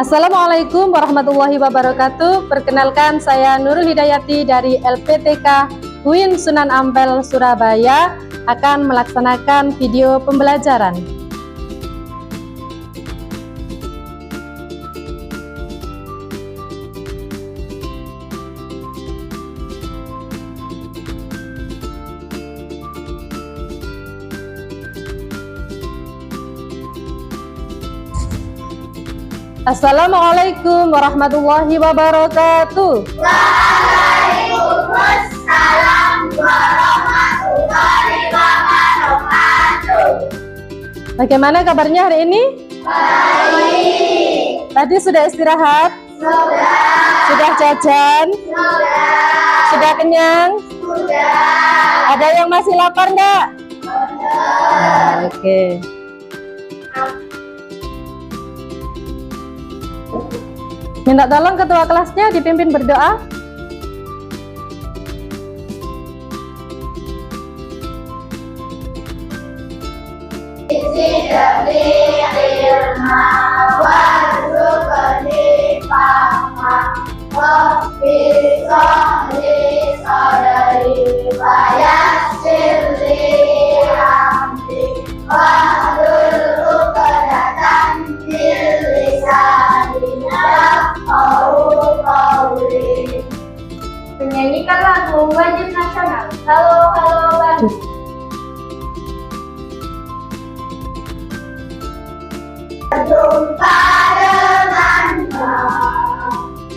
Assalamualaikum warahmatullahi wabarakatuh. Perkenalkan, saya Nurul Hidayati dari LPTK UIN Sunan Ampel, Surabaya, akan melaksanakan video pembelajaran. Assalamualaikum warahmatullahi wabarakatuh. Waalaikumsalam warahmatullahi wabarakatuh. Bagaimana kabarnya hari ini? Baik. Tadi sudah istirahat? Sudah. Sudah jajan? Sudah. Sudah kenyang? Sudah. Ada yang masih lapar enggak? Sudah. Oke. Minta tolong ketua kelasnya dipimpin berdoa. Zidni ilma warzuqni fahma waghfir li sadri wa yassir li amri wahlul 'uqdatam min lisani yafqahu qawli. Menyanyikan lagu wajib nasional. Halo halo Bandung. Jumpa denganmu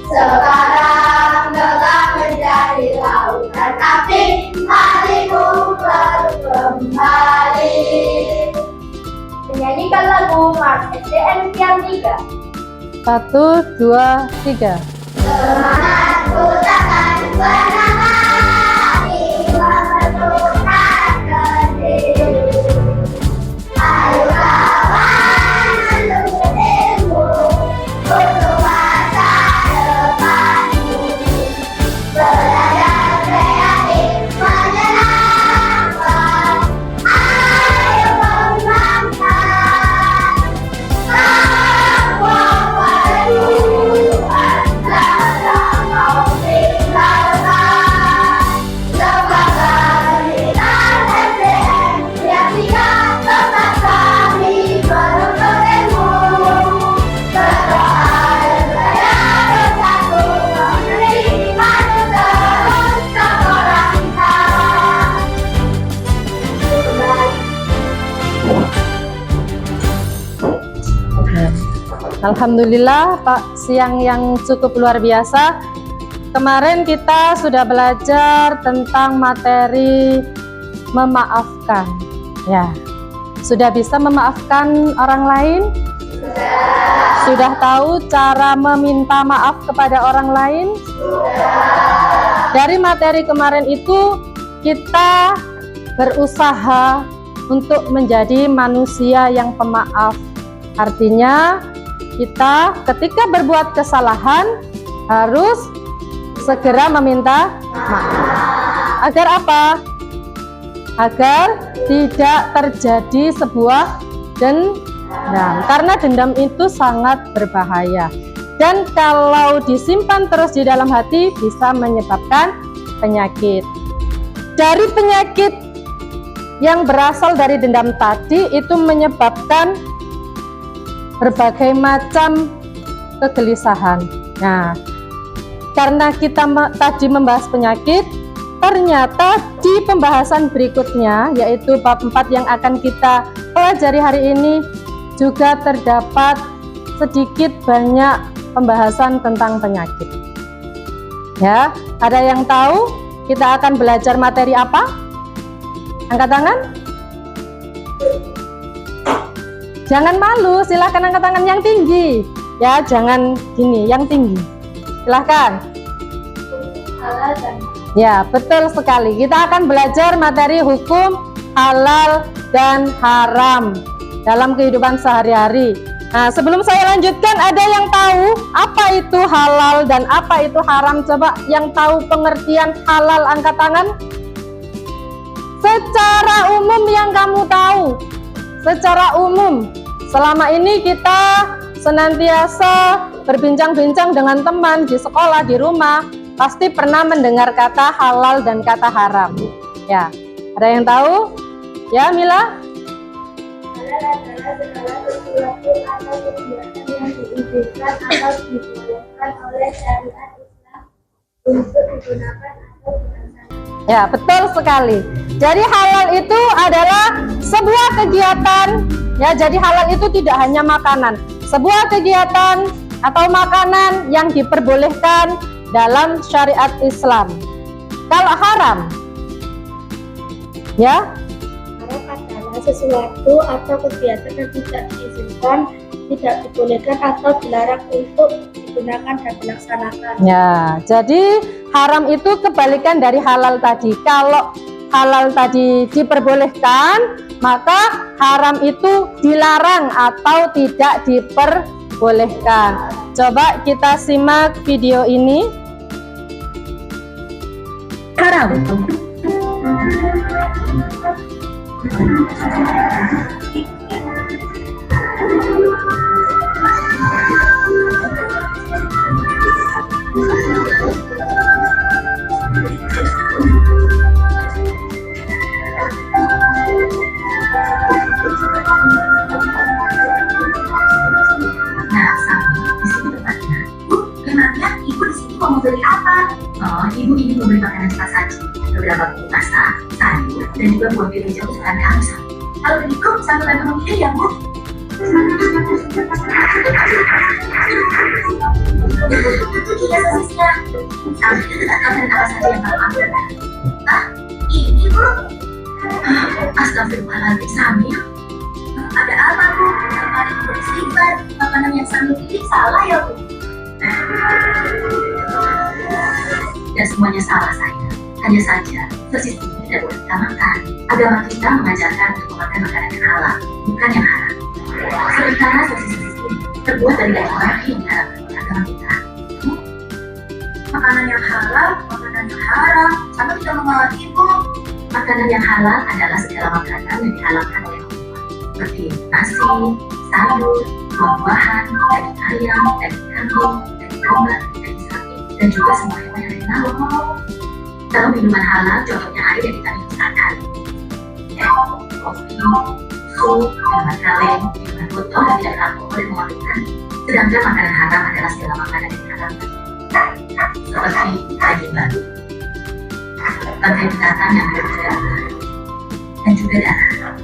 sekarang telah menjadi lautan api, mari ku kembali. Menyanyikan lagu Mars SDN yang 3. 1, 2, 3. Semangatku takkan pernah mati, memperlukan diri. Ayo kawan, mendukungmu untuk masa depanmu. Belajar kreatif menyenangkan, ayo kembangkan semua perjuangan dalam kau tinggalkan. Semangat berikan SDN yang 3 tempat kami menuntutmu. Berdoa dan saya bersatu menerima terus sekolah kita. Alhamdulillah, Pak, siang yang cukup luar biasa. Kemarin kita sudah belajar tentang materi memaafkan. Ya, sudah bisa memaafkan orang lain? Sudah tahu cara meminta maaf kepada orang lain? Dari materi kemarin itu kita berusaha untuk menjadi manusia yang pemaaf. Artinya kita ketika berbuat kesalahan harus segera meminta maaf. Agar apa? Agar tidak terjadi sebuah dendam. Karena dendam itu sangat berbahaya. Dan kalau disimpan terus di dalam hati bisa menyebabkan penyakit. Dari penyakit yang berasal dari dendam tadi itu menyebabkan berbagai macam kegelisahan. Nah, karena kita tadi membahas penyakit, ternyata di pembahasan berikutnya, yaitu bab 4 yang akan kita pelajari hari ini, juga terdapat sedikit banyak pembahasan tentang penyakit. Ya, ada yang tahu kita akan belajar materi apa? Angkat tangan. Jangan malu, silahkan angkat tangan yang tinggi. Ya, jangan gini, yang tinggi. Silahkan. Halal dan Ya, betul sekali. Kita akan belajar materi hukum halal dan haram dalam kehidupan sehari-hari. Nah, sebelum saya lanjutkan, ada yang tahu apa itu halal dan apa itu haram? Coba yang tahu pengertian halal angkat tangan. Secara umum yang kamu tahu, secara umum selama ini kita senantiasa berbincang-bincang dengan teman di sekolah, di rumah, pasti pernah mendengar kata halal dan kata haram. Ya, ada yang tahu? Ya, Mila? Halal adalah segala sesuatu atau kegiatan yang diizinkan atau dibolehkan oleh syariat Islam untuk digunakan atau dilaksanakan. Ya, betul sekali. Jadi halal itu adalah sebuah kegiatan, ya, jadi halal itu tidak hanya makanan. Sebuah kegiatan atau makanan yang diperbolehkan dalam syariat Islam. Kalau haram, ya, Haram adalah sesuatu atau kegiatan yang tidak diizinkan, tidak dibolehkan atau dilarang untuk digunakan dan dilaksanakan. ya, jadi haram itu kebalikan dari halal tadi. Kalau halal tadi diperbolehkan, maka haram itu dilarang atau tidak diperbolehkan. Coba kita simak video ini. Haram. Nah, Sami, di sini tempatnya. Bu, memangnya ibu di sini mau membeli apa? Oh, ibu ingin membeli makanan cepat saji, beberapa bumbu masak, sayur, dan juga buah pilihan kesukaan kamu, Sami. Kalau begitu, Sami bantu memilih ya, Bu. Iya, sosisnya. Sami, makanan apa saja yang kamu ambil? Ah, ini, Bu. Astagfirullahaladzim, Sami. Ada apa, Bu? Kemarin ibu disimpan, makanan yang Sami pilih salah ya, Bu? Dan semuanya salah, saya. Hanya saja, sosis ini tidak boleh kita makan. Agama kita mengajarkan untuk memakan makanan yang halal, bukan yang haram. Sementara sosis-sosis ini terbuat dari daging babi yang diharamkan oleh agama kita. Makanan yang halal, makanan yang haram, sama tidak mengalami ibu. Makanan yang halal adalah segala makanan yang dihalalkan oleh Allah, seperti nasi, sayur, buah-buahan, daging ayam, daging kambing, daging domba, daging sapi, dan juga semua hewan yang dikenal. Kalau minuman halal, contohnya air yang kita minum sehari-hari, kopi, susu, minuman kaleng, minuman botol yang tidak beralkohol dan memabukkan. Sedangkan makanan haram adalah segala makanan yang diharamkan, seperti daging babi, bangkai binatang yang berdarah, dan juga darah.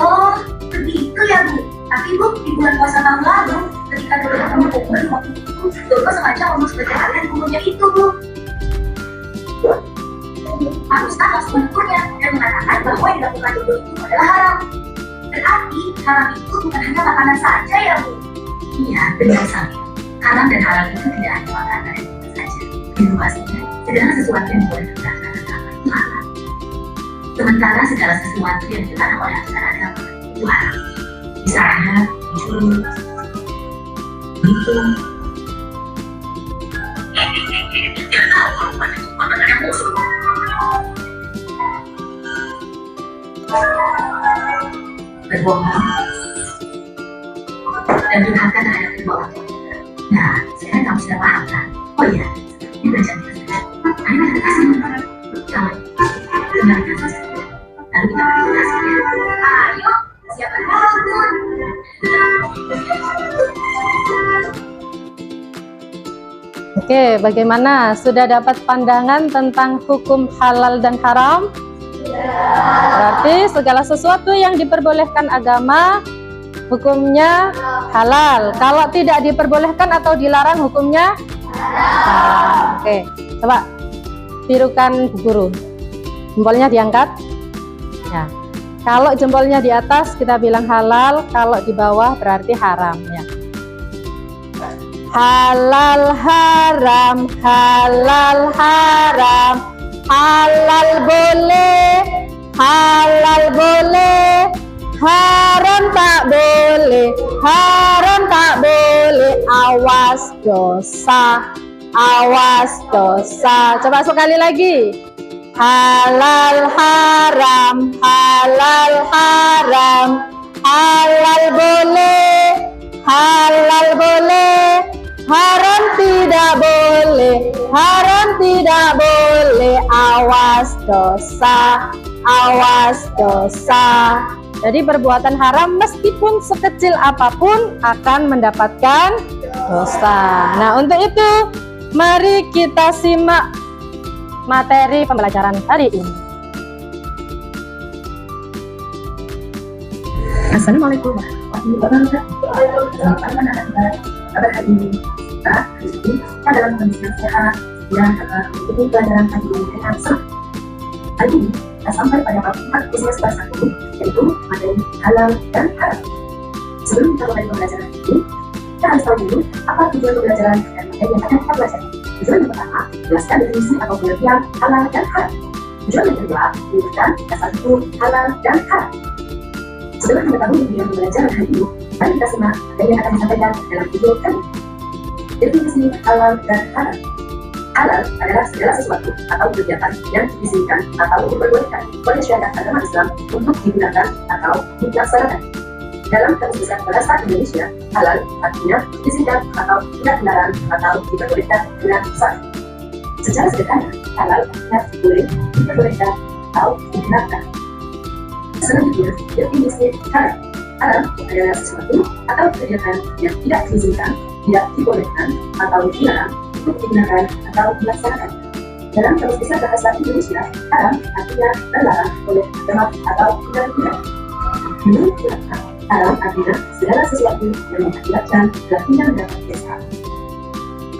Oh, begitu ya, Bu. Tapi, Bu, di bulan puasa tahun lalu, ketika Doro ketemu Bogor waktu itu, Doro sengaja ngomong sebagai kalian umurnya itu, Bu. Pak Ustaz langsung menegurnya dan mengatakan bahwa yang dilakukan Doro itu adalah haram. Berarti haram itu bukan hanya makanan saja ya, Bu? Iya, benar sekali. Haram dan halal itu tidak hanya makanan dan minuman saja. Inovasinya, segala sesuatu yang boleh dikatakan agama itu halal. Sementara segala sesuatu yang dilarang oleh aturan agama itu haram. Misalnya, mencuri, itu. Berbohong dan durhaka terhadap kedua orang tua kita. Nah, sekarang kamu sudah paham kan? Oh iya, ini belajar kita sudah. Ayo kita kasih. Kalau dengarkan saja. Lalu kita meditasi. Ayo, siapa takut? Oke, bagaimana? Sudah dapat pandangan tentang hukum halal dan haram? Berarti segala sesuatu yang diperbolehkan agama, hukumnya halal. Kalau tidak diperbolehkan atau dilarang, hukumnya haram. Oke, coba tirukan Bu Guru. Jempolnya diangkat. Ya. Kalau jempolnya di atas kita bilang halal, kalau di bawah berarti haram ya. Halal haram, halal haram, halal boleh, halal boleh, haram tak boleh, haram tak boleh. Awas dosa, awas dosa. Coba sekali lagi. Halal haram, halal haram, halal boleh. halal boleh, haram tidak boleh, haram tidak boleh, awas dosa, awas dosa. Jadi perbuatan haram meskipun sekecil apapun akan mendapatkan dosa. Nah, untuk itu mari kita simak materi pembelajaran kali ini. Assalamualaikum warahmatullahi wabarakatuh. Selamat anak-anak. Kabar hari ini kita dalam kondisi yang sehat dan mengikuti pelajaran hari ini dengan senang. Hari ini kita sampai pada bab 4 kelas 1, yaitu materi halal dan haram. Sebelum kita mulai pembelajaran ini, kita harus tahu dulu apa tujuan pembelajaran dan materi yang akan kita pelajari. Tujuan yang pertama, jelaskan definisi atau pengertian halal dan haram. Tujuan yang kedua, menunjukkan dasar hukum halal dan haram. Sebelum mengetahui tujuan pembelajaran hari ini, mari kita simak materi yang akan disampaikan dalam video kali ini. Definisi halal dan haram. Halal adalah segala sesuatu atau kegiatan yang diizinkan atau diperbolehkan oleh syariat agama Islam untuk digunakan atau dilaksanakan. Dalam Kamus Besar Bahasa Indonesia, halal artinya diizinkan atau tidak dilarang atau diperbolehkan dengan sah. Secara sederhana, halal artinya boleh, diperbolehkan atau digunakan. Selanjutnya, definisi haram. Haram adalah sesuatu atau kegiatan yang tidak diizinkan, tidak dibolehkan atau dilarang untuk digunakan atau dilaksanakan. Dalam Kamus Besar Bahasa Indonesia, haram artinya terlarang oleh agama atau undang-undang. Menurut ulama, haram artinya segala sesuatu yang mengakibatkan tindakan dalam desa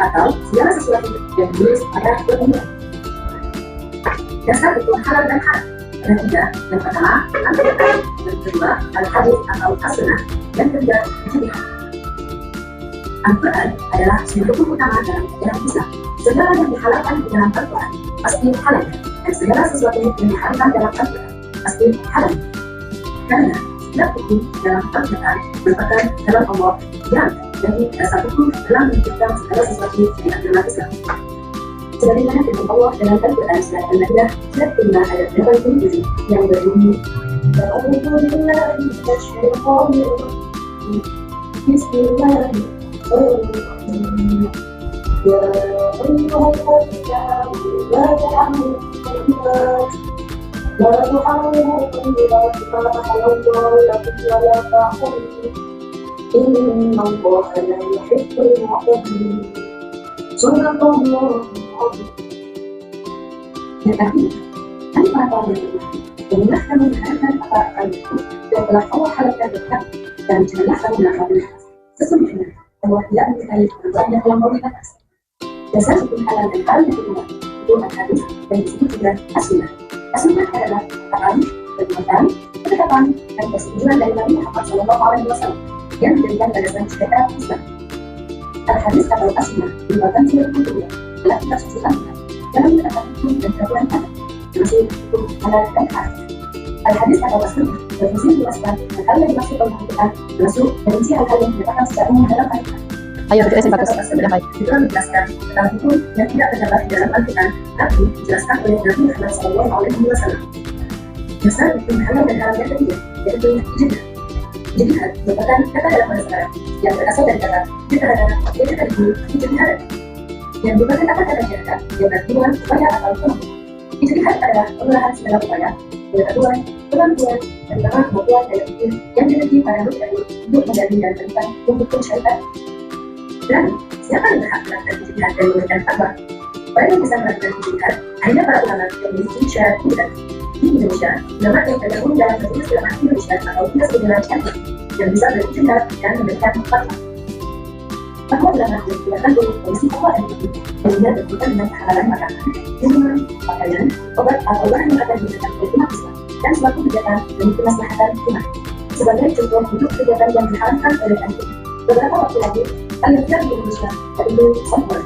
atau segala sesuatu yang menulis pada perbuatan. Dasar hukum halal dan haram ada tiga. Yang pertama, Al-Quran. Yang kedua, Al-Hadis atau As-Sunnah. Yang ketiga, Ijtihad. Al-Quran adalah sumber hukum utama dalam ajaran Islam. Segala yang dihalalkan di dalam Al-Quran pasti halal, dan segala sesuatu yang diharamkan dalam Al-Quran pasti halal. Karena setiap hukum dalam Al-Quran merupakan dalam Allah yang menjadi dasar hukum dalam menentukan segala sesuatu di agama Islam. Sebagaimana firman Allah dalam Al-Quran surat Al-Maidah surat 5 ayat 87 yang berbunyi, Bismillahirrahmanirrahim. Ya ayyuhalladzina amanu la ta'budu wa la tuharrimu ma halallahu lakum wa la ta'budu innallaha la yuhibbul mu'tadin. Subhanallah. Yang artinya, hai para kaum yang beriman, janganlah kamu mengharamkan apa-apa itu yang telah Allah halalkan bagi kamu, dan janganlah kamu melakukan sesungguhnya Allah tidak menyukai perbuatan yang terlampau di atas. Dasar hukum halal dan haram yang kedua itu Al-Hadis dan disebut juga As-Sunnah. As-Sunnah adalah kata-kata, perbuatan, ketetapan, dan persetujuan dari Nabi Muhammad SAW yang dijadikan landasan syariat Islam. Al-Hadis atau As-Sunnah merupakan sumber hukum kedua adalah kitab suci Al-Quran dalam menetapkan hukum dan peraturan adat, termasuk hukum halal dan haram. Al-Hadis atau As-Sunnah berfungsi menjelaskan hal yang dimaksud oleh Al-Quran, termasuk merinci hal-hal yang dinyatakan secara umum dalam Al-Quran. Ayo, kita bagus. Ya, baik. Juga menjelaskan tentang hukum yang tidak terdapat di dalam Al-Quran, tapi dijelaskan oleh Nabi Muhammad SAW. Dasar hukum halal dan haram yang ketiga yaitu ijtihad. Ijtihad merupakan kata dalam bahasa Arab yang berasal dari kata ijtihad, yang merupakan kata-kata syariat yang bertujuan upaya atau kelompok. Ijtihad adalah pengolahan segala upaya, pengetahuan, kemampuan, dan kemampuan daya pikir yang dimiliki para manusia untuk menggali dan menemukan hukum syariat. Dan siapa yang berhak melakukan ijtihad dan memberikan fatwa? Orang yang bisa melakukan ijtihad hanya para ulama yang memiliki syarat kuliah. Di Indonesia, ulama yang tergabung dalam Majelis Ulama Indonesia atau Dinas Ulama MUI yang bisa berijtihad dan memberikan fatwa. Fatwa ulama yang dikeluarkan oleh Komisi Fatwa MUI sehingga berkaitan dengan kehalalan makanan, minuman, pakaian, obat atau bahan yang akan digunakan oleh umat Islam dan suatu kegiatan demi kemaslahatan umat. Sebagai contoh untuk kegiatan yang diharamkan oleh MUI, beberapa waktu lalu Al-Yahudan di Indonesia yaitu Sahur.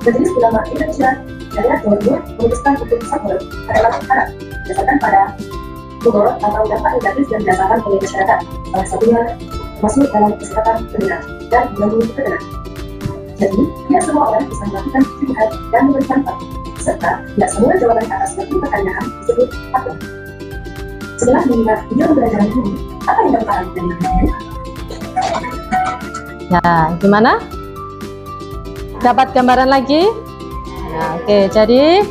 Majelis Ulama Indonesia Syariat Jawa Timur memutuskan hukum Sahur adalah haram berdasarkan pada mudarat atau dampak negatif yang dirasakan oleh masyarakat, salah satunya masuk dalam kesehatan pendengar dan mengganggu ketenangan. Jadi, tidak semua orang bisa melakukan ijtihad dan memberikan fatwa, serta tidak semua jawaban atas suatu pertanyaan disebut fatwa. Setelah mendengar video pembelajaran ini, apa yang dapat Anda lakukan? Nah, gimana? Dapat gambaran lagi? Nah, oke, jadi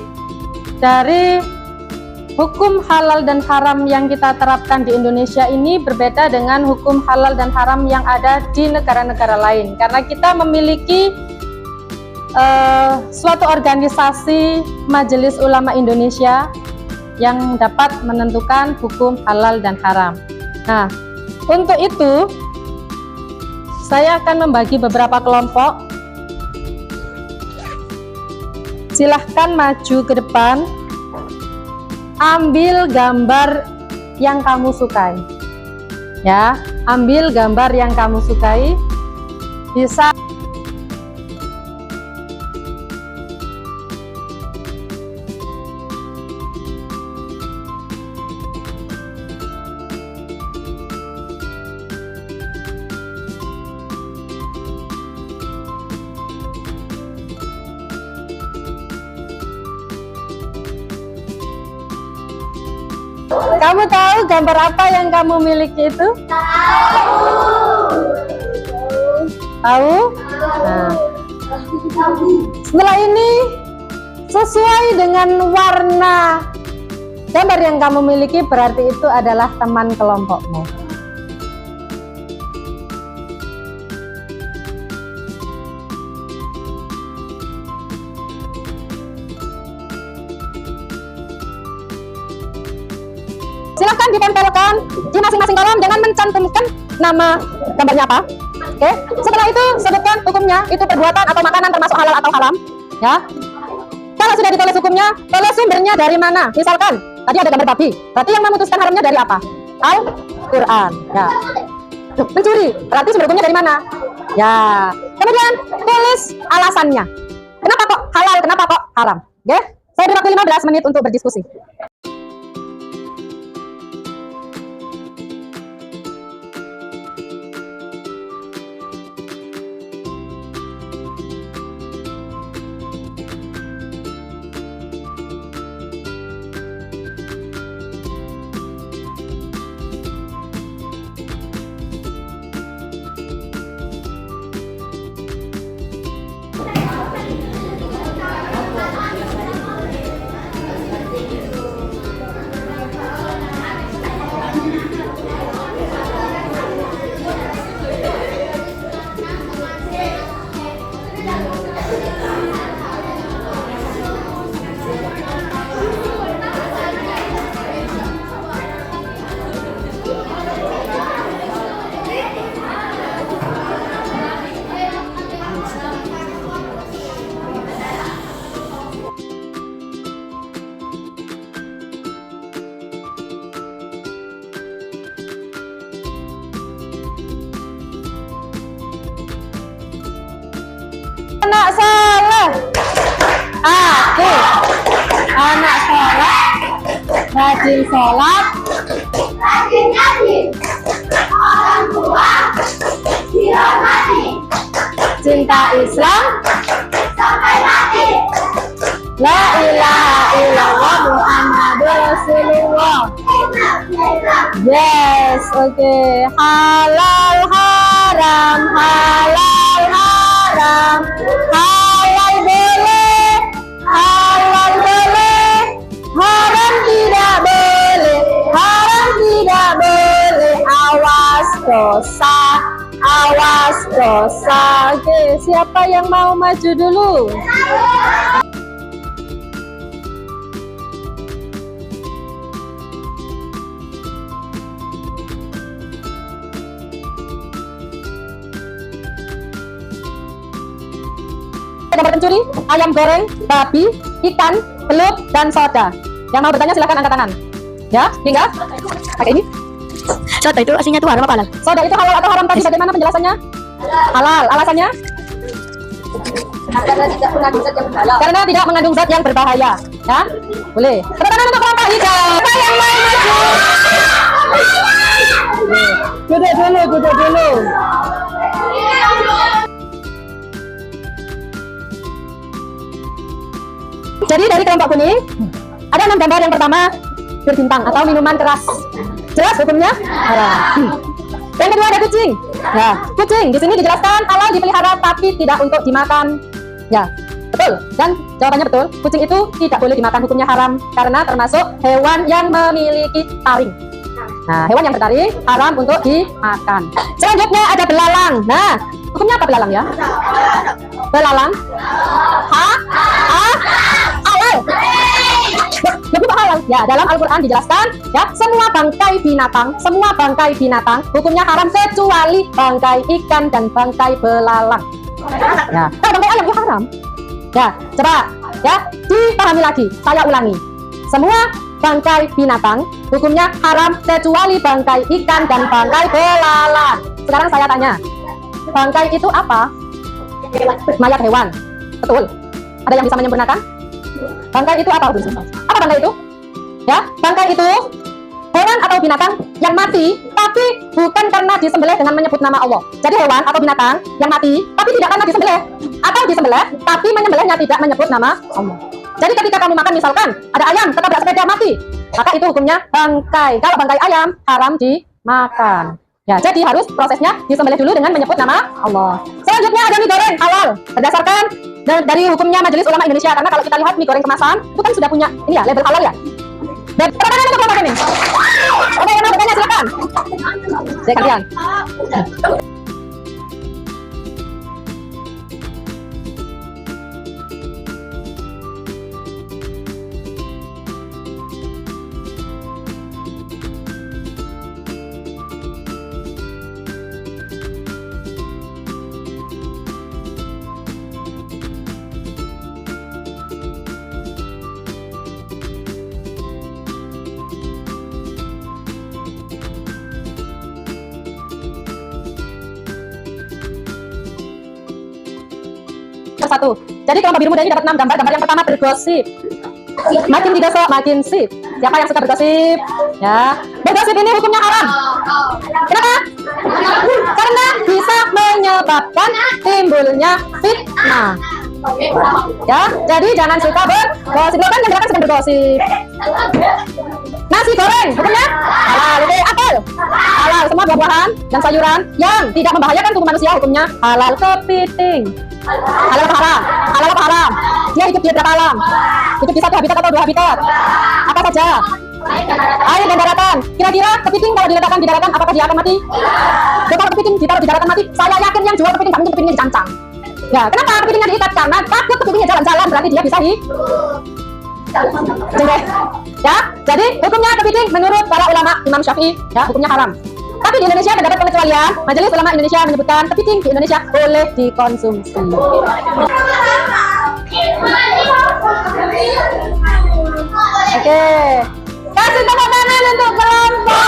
dari hukum halal dan haram yang kita terapkan di Indonesia ini berbeda dengan hukum halal dan haram yang ada di negara-negara lain. Karena kita memiliki suatu organisasi Majelis Ulama Indonesia yang dapat menentukan hukum halal dan haram. Nah, untuk itu saya akan membagi beberapa kelompok. Silahkan maju ke depan, ambil gambar yang kamu sukai. Ya, ambil gambar yang kamu sukai. Bisa kamu tahu gambar apa yang kamu miliki itu? Tahu? Nah, setelah ini sesuai dengan warna gambar yang kamu miliki, berarti itu adalah teman kelompokmu. Silahkan ditempelkan di masing-masing kolom dengan mencantumkan nama gambarnya apa. Oke, setelah itu sebutkan hukumnya, itu perbuatan atau makanan termasuk halal atau haram. Ya, kalau sudah ditulis hukumnya, tulis sumbernya dari mana. Misalkan tadi ada gambar babi, berarti yang memutuskan haramnya dari apa? Al-Quran. Ya, mencuri, berarti sumber hukumnya dari mana? Ya, kemudian tulis alasannya. Kenapa kok halal, kenapa kok haram? Oke, saya beri waktu 15 menit untuk berdiskusi. Anak soleh, aku anak soleh, rajin sholat, Rajin ngaji, orang tua dirahmati, cinta Islam, sampai mati. la ilaha illallah Muhammadur Rasulullah. Yes, oke. Halal haram, halal haram, halal boleh, halal boleh, haram tidak boleh, haram tidak boleh. Awas dosa, awas dosa. Oke, siapa yang mau maju dulu? Gambar pencuri, ayam goreng, babi, ikan, belut, dan soda. Yang mau bertanya silahkan angkat tangan. Ya, tinggal pakai ini. Soda itu aslinya itu haram apa halal? Soda itu halal atau haram tadi? Bagaimana penjelasannya? Halal. Alasannya? Karena tidak mengandung zat yang berbahaya. Ya, boleh. Tepuk tangan untuk kelompok hijau. Siapa yang mau maju? Duduk dulu. Jadi dari kelompok kuning ada 6 gambar. Yang pertama bir bintang atau minuman keras. Jelas hukumnya haram. Yang kedua ada kucing. Ya, kucing di sini dijelaskan halal dipelihara tapi tidak untuk dimakan. Ya, betul. Dan jawabannya betul. Kucing itu tidak boleh dimakan, hukumnya haram karena termasuk hewan yang memiliki taring. Nah, hewan yang bertaring haram untuk dimakan. Selanjutnya ada belalang. Nah, hukumnya apa belalang ya? Belalang? Halal. Hukum halal. Ya, dalam Al-Qur'an dijelaskan ya, semua bangkai binatang hukumnya haram kecuali bangkai ikan dan bangkai belalang. Ya, kalau bangkai ayam itu haram. Ya, coba ya, dipahami lagi. Saya ulangi. Semua bangkai binatang hukumnya haram kecuali bangkai ikan dan bangkai belalang. Sekarang saya tanya, bangkai itu apa? Mayat hewan. Betul. Ada yang bisa menyempurnakan? Bangkai itu apa? Apa bangkai itu? Ya, bangkai itu hewan atau binatang yang mati tapi bukan karena disembelih dengan menyebut nama Allah. Jadi hewan atau binatang yang mati tapi tidak karena disembelih, atau disembelih tapi menyembelihnya tidak menyebut nama Allah. Jadi ketika kamu makan misalkan ada ayam ketabrak sepeda mati, maka itu hukumnya bangkai. Kalau bangkai ayam haram dimakan. Ya, jadi harus prosesnya disembelih dulu dengan menyebut nama Allah. Selanjutnya ada mie goreng halal berdasarkan dari hukumnya Majelis Ulama Indonesia, karena kalau kita lihat mie goreng kemasan itu kan sudah punya ini ya, label halal ya. Dan berapa ini? Oke, yang mau bertanya silakan. Saya kalian. Satu. Jadi kelompok biru muda ini dapat 6 gambar. Gambar yang pertama bergosip. Makin digosok makin sip. Siapa yang suka bergosip? Ya. Bergosip ini hukumnya haram. Kenapa? Karena bisa menyebabkan timbulnya fitnah. Ya, jadi jangan suka bergosip. Lo kan yang gerakan sedang bergosip. Nasi goreng hukumnya halal. Oke, apel halal. Semua buah-buahan dan sayuran yang tidak membahayakan tubuh manusia hukumnya halal. Kepiting halal apa haram? Halal apa haram? Dia hidup di berapa alam? Hidup di 1 habitat atau 2 habitat? Apa saja? Air dan daratan. Kira-kira kepiting kalau diletakkan di daratan apakah dia akan mati? Kalau kepiting ditaruh di daratan mati, saya yakin yang jual kepiting gak mungkin kepitingnya dicancang. Ya, kenapa kepitingnya diikat? Karena takut kepitingnya jalan-jalan, berarti dia bisa ya, jadi hukumnya kepiting menurut para ulama Imam Syafi'i ya, hukumnya haram. Tapi di Indonesia terdapat pengecualian. Majelis Ulama Indonesia menyebutkan kepiting di Indonesia boleh dikonsumsi. Oke, kasih tepuk tangan untuk kelompok.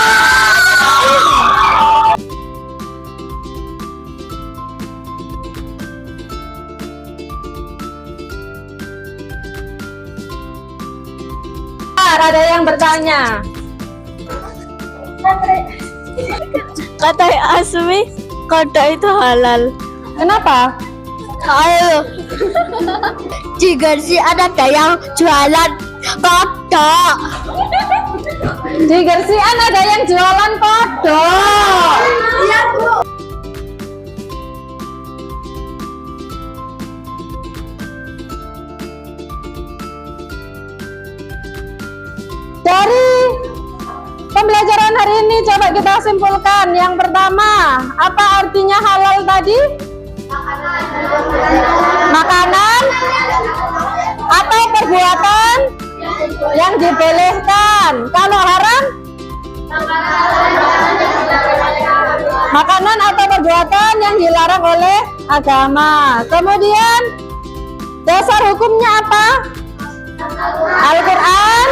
Ada yang bertanya? Kata Asmi, kodok itu halal. Kenapa? Ayo. Jika sih ada yang jualan kodok. Di Gersian ada yang jualan kodok. Iya, Bu. Dari pembelajaran hari ini coba kita simpulkan. Yang pertama, apa artinya halal tadi? Makanan atau perbuatan yang dibolehkan. Kalau haram? Makanan atau perbuatan yang dilarang oleh agama. Kemudian dasar hukumnya apa? Al-Quran,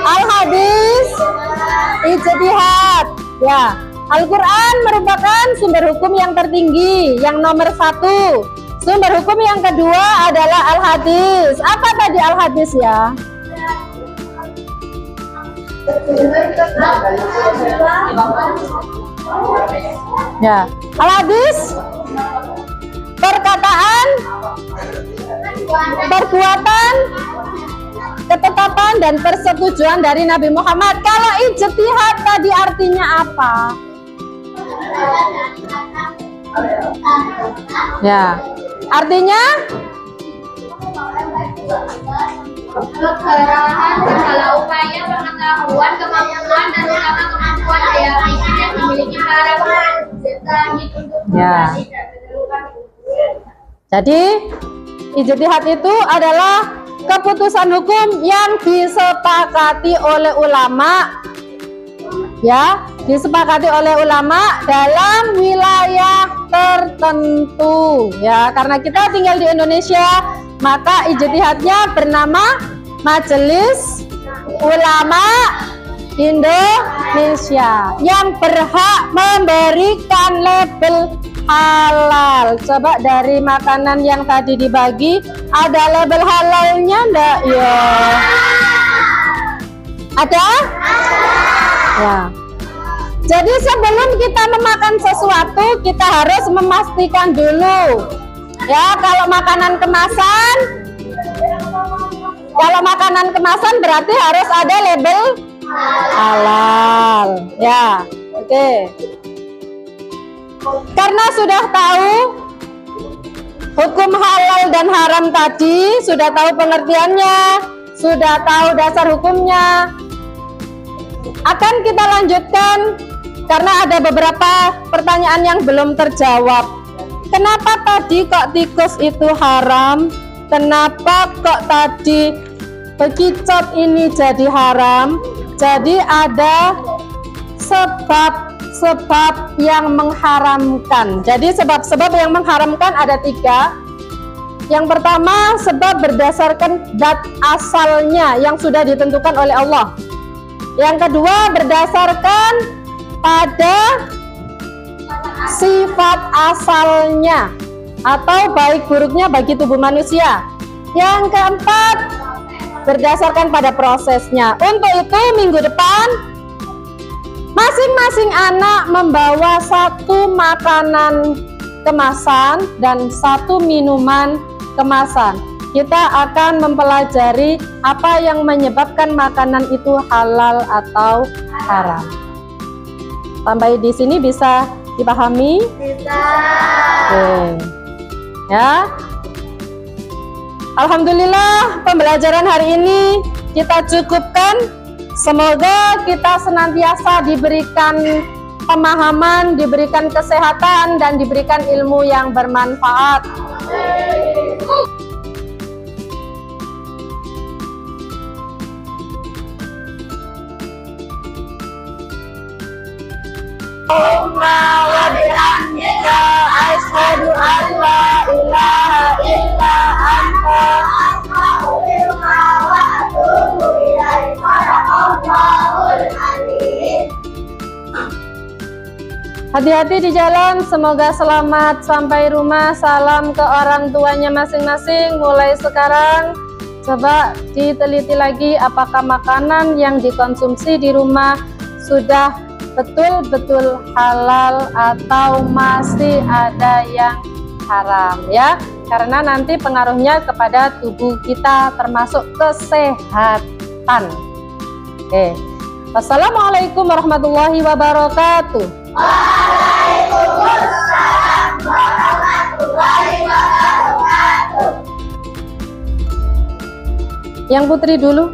Al-Hadis, ijtihad. Ya, Al-Quran merupakan sumber hukum yang tertinggi, yang nomor 1. Sumber hukum yang kedua adalah Al-Hadis. Apa tadi Al-Hadis ya? Ya, Al-Hadis perkataan, perbuatan, ketetapan dan persetujuan dari Nabi Muhammad. Kalau ijtihad tadi artinya apa? Ya, artinya kegerahan segala upaya pengetahuan kemampuan dan utama kemampuan daya pikir yang dimiliki para langit untuk ya. Jadi ijtihad itu adalah keputusan hukum yang disepakati oleh ulama, ya, disepakati oleh ulama dalam wilayah tertentu, ya. Karena kita tinggal di Indonesia, maka ijtihadnya bernama Majelis Ulama Indonesia yang berhak memberikan label halal. Coba dari makanan yang tadi dibagi, ada label halalnya enggak? Ya. Ada? Ya. Jadi sebelum kita memakan sesuatu, kita harus memastikan dulu. Ya, kalau makanan kemasan berarti harus ada label halal. Ya, oke. Karena sudah tahu hukum halal dan haram tadi, sudah tahu pengertiannya, sudah tahu dasar hukumnya, akan kita lanjutkan karena ada beberapa pertanyaan yang belum terjawab. Kenapa tadi kok tikus itu haram? Kenapa kok tadi bekicot ini jadi haram? Jadi ada sebab yang mengharamkan. Jadi sebab-sebab yang mengharamkan ada 3. Yang pertama, sebab berdasarkan zat asalnya yang sudah ditentukan oleh Allah. Yang kedua, berdasarkan pada sifat asalnya atau baik buruknya bagi tubuh manusia. Yang keempat, berdasarkan pada prosesnya. Untuk itu minggu depan masing-masing anak membawa 1 makanan kemasan dan 1 minuman kemasan. Kita akan mempelajari apa yang menyebabkan makanan itu halal atau haram. Sampai di sini bisa dipahami? Bisa. Oke. Ya. Alhamdulillah pembelajaran hari ini kita cukupkan. Semoga kita senantiasa diberikan pemahaman, diberikan kesehatan, dan diberikan ilmu yang bermanfaat. Asyhadu an la ilaha illa anta astaghfiruka wa atubu ilaik. Hati-hati di jalan, semoga selamat sampai rumah. Salam ke orang tuanya masing-masing. Mulai sekarang coba diteliti lagi apakah makanan yang dikonsumsi di rumah sudah betul-betul halal atau masih ada yang haram, ya, karena nanti pengaruhnya kepada tubuh kita termasuk kesehatan. Oke. Wassalamualaikum warahmatullahi wabarakatuh. Waalaikumsalam warahmatullahi wabarakatuh. Yang putri dulu.